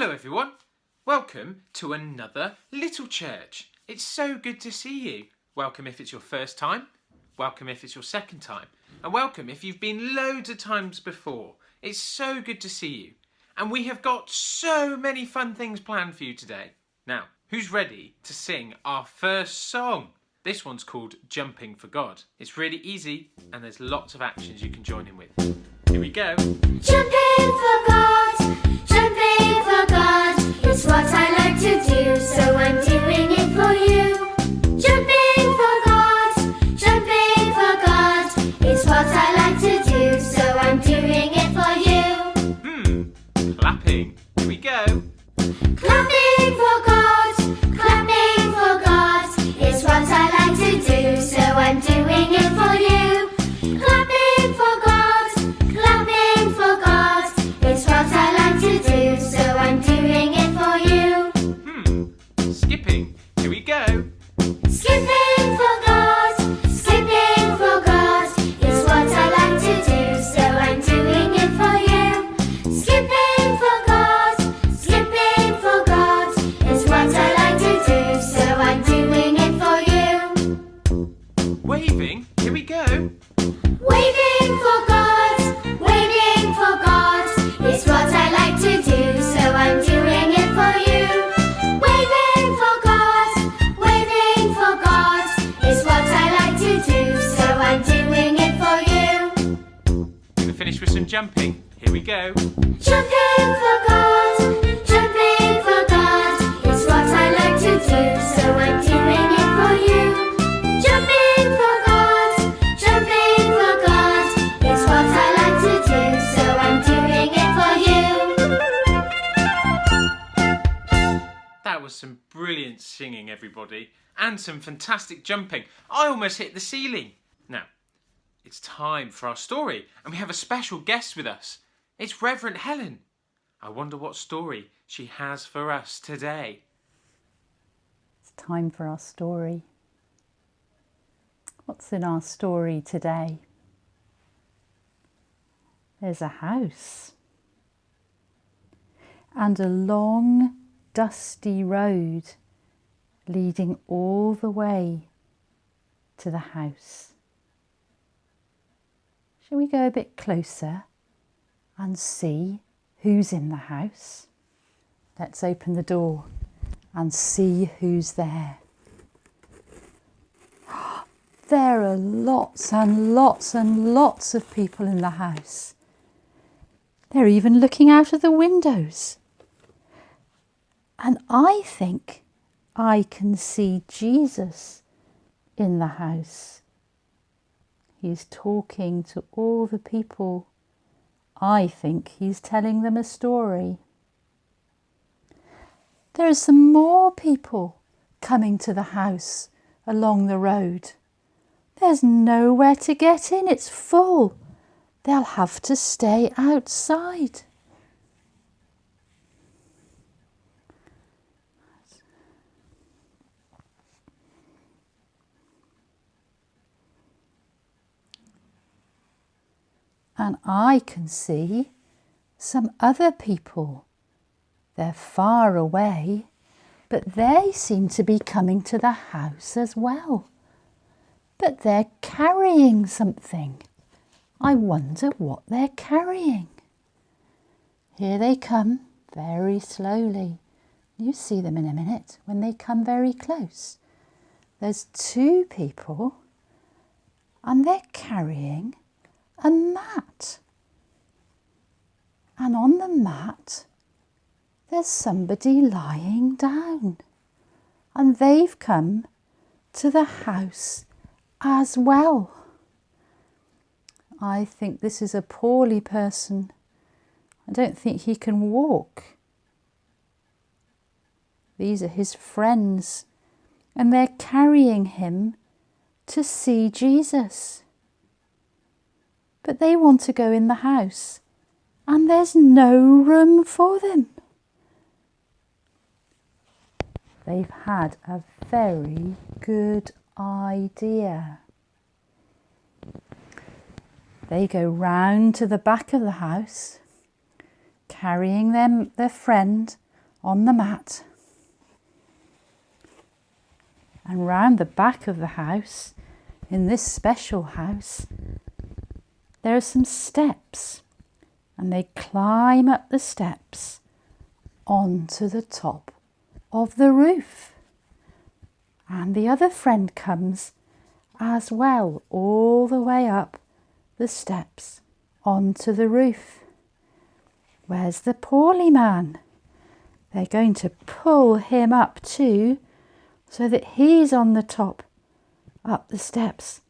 Hello everyone, welcome to another little church. It's so good to see you. Welcome if it's your first time, welcome if it's your second time, and welcome if you've been loads of times before. It's so good to see you. And we have got so many fun things planned for you today. Now, who's ready to sing our first song? This one's called Jumping for God. It's really easy and there's lots of actions you can join in with. Here we go. Jumping for God, jumping for God, it's what I like to do, so I'm doing it for you. Jumping for God, it's what I like to do, so I'm doing it for you. Clapping. Here we go. Clapping for God, it's what I like to do, so I'm doing it for you. Clapping for God, it's what I like to do, so I'm doing it for you. Skipping. Here we go. Skipping for God, it's what I like to do, so I'm doing it for you. Skipping for God, it's what I like to do, so I'm doing it for you. Waving. Here we go. Waving for God, it's what I like to do, so I'm doing it for you. Waving for God, it's what I like to do, so I'm doing it for you. Gonna finish with some jumping. Here we go. Jumping for God, it's what I like to do, so I'm doing it for you. Jumping for God, it's what I like to do, so I'm doing it for you. That was some brilliant singing, everybody, and some fantastic jumping. I almost hit the ceiling. Now, it's time for our story, and we have a special guest with us. It's Reverend Helen. I wonder what story she has for us today. It's time for our story. What's in our story today? There's a house and a long, dusty road leading all the way to the house. Shall we go a bit closer and see who's in the house? Let's open the door and see who's there. There are lots and lots and lots of people in the house. They're even looking out of the windows. And I think I can see Jesus in the house. He's talking to all the people. I think he's telling them a story. There are some more people coming to the house along the road. There's nowhere to get in, it's full. They'll have to stay outside. And I can see some other people. They're far away, but they seem to be coming to the house as well. But they're carrying something. I wonder what they're carrying. Here they come, very slowly. You see them in a minute when they come very close. There's two people and they're carrying a mat. And on the mat, there's somebody lying down. And they've come to the house as well. I think this is a poorly person. I don't think he can walk. These are his friends, and they're carrying him to see Jesus. But they want to go in the house, and there's no room for them. They've had a very good idea. They go round to the back of the house, carrying their friend on the mat. And round the back of the house, in this special house, there are some steps, and they climb up the steps onto the top of the roof. And the other friend comes as well, all the way up the steps onto the roof. Where's the poorly man? They're going to pull him up too, so that he's on the top, up the steps,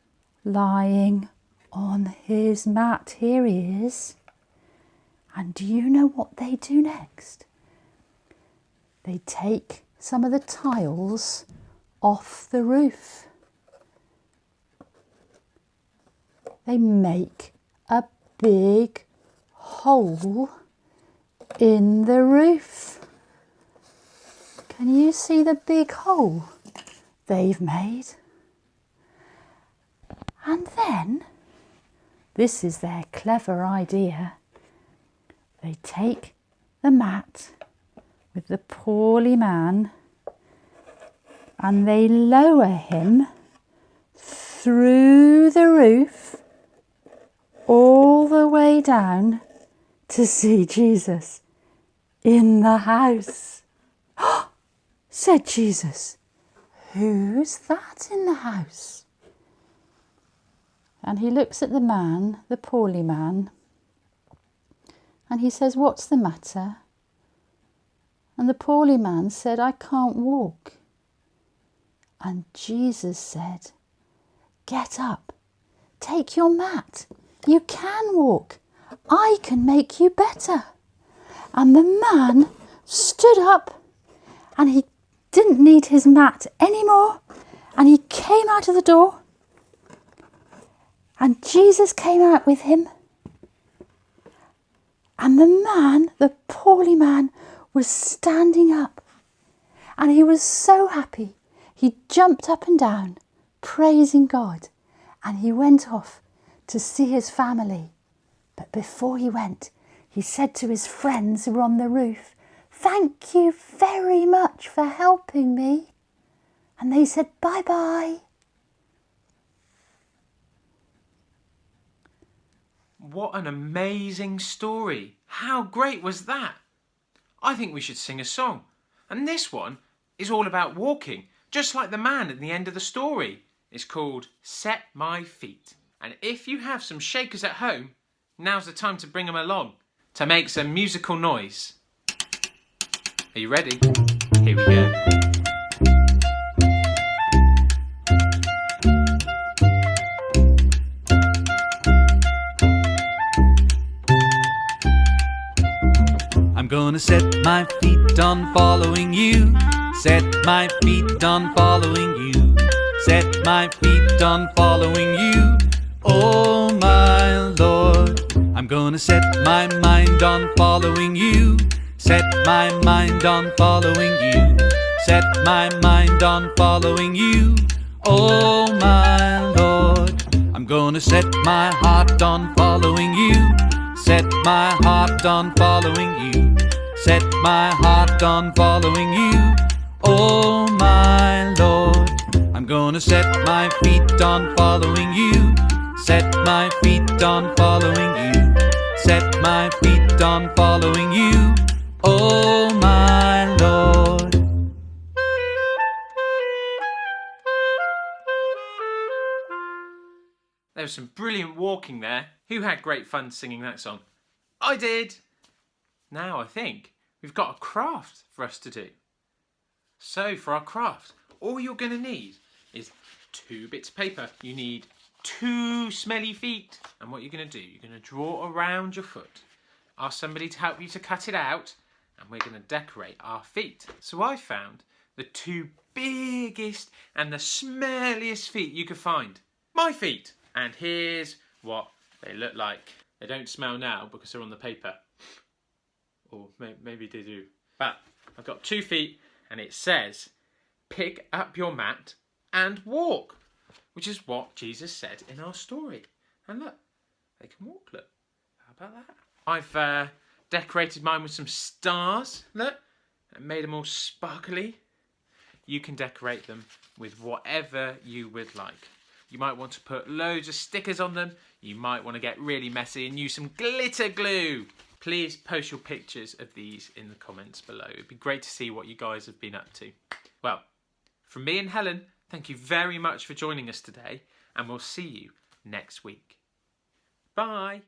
lying on his mat. Here he is. And do you know what they do next? They take some of the tiles off the roof. They make a big hole in the roof. Can you see the big hole they've made? And then, this is their clever idea, they take the mat with the poorly man and they lower him through the roof all the way down to see Jesus in the house. Said Jesus, "Who's that in the house?" And he looks at the man, the poorly man, and he says, "What's the matter?" And the poorly man said, "I can't walk." And Jesus said, "Get up, take your mat. You can walk. I can make you better." And the man stood up and he didn't need his mat anymore. And he came out of the door. And Jesus came out with him. And the man, the poorly man, was standing up. And he was so happy. He jumped up and down, praising God. And he went off to see his family. But before he went, he said to his friends who were on the roof, "Thank you very much for helping me." And they said, "Bye-bye." What an amazing story. How great was that? I think we should sing a song. And this one is all about walking, just like the man at the end of the story. It's called Set My Feet. And if you have some shakers at home, now's the time to bring them along to make some musical noise. Are you ready? Here we go. I'm gonna set my feet on following you. Set my feet on following you. Set my feet on following you. Oh my Lord. I'm gonna set my mind on following you. Set my mind on following you. Set my mind on following you. Oh my Lord. I'm gonna set my heart on following you. Set my heart on following you. Set my heart on following you. Oh my Lord. I'm gonna set my feet on following you. Set my feet on following you. Set my feet on following you. Oh my Lord. There was some brilliant walking there. Who had great fun singing that song? I did. Now I think we've got a craft for us to do. So for our craft, all you're going to need is 2 bits of paper. You need 2 smelly feet. And what you're going to do, you're going to draw around your foot. Ask somebody to help you to cut it out. And we're going to decorate our feet. So I found the 2 biggest and the smelliest feet you could find. My feet. And here's what they look like. They don't smell now because they're on the paper. Or maybe they do. But I've got 2 feet and it says, pick up your mat and walk. Which is what Jesus said in our story. And look, they can walk, look. How about that? I've decorated mine with some stars. Look, and made them all sparkly, you can decorate them with whatever you would like. You might want to put loads of stickers on them. You might want to get really messy and use some glitter glue. Please post your pictures of these in the comments below. It'd be great to see what you guys have been up to. Well, from me and Helen, thank you very much for joining us today, and we'll see you next week. Bye.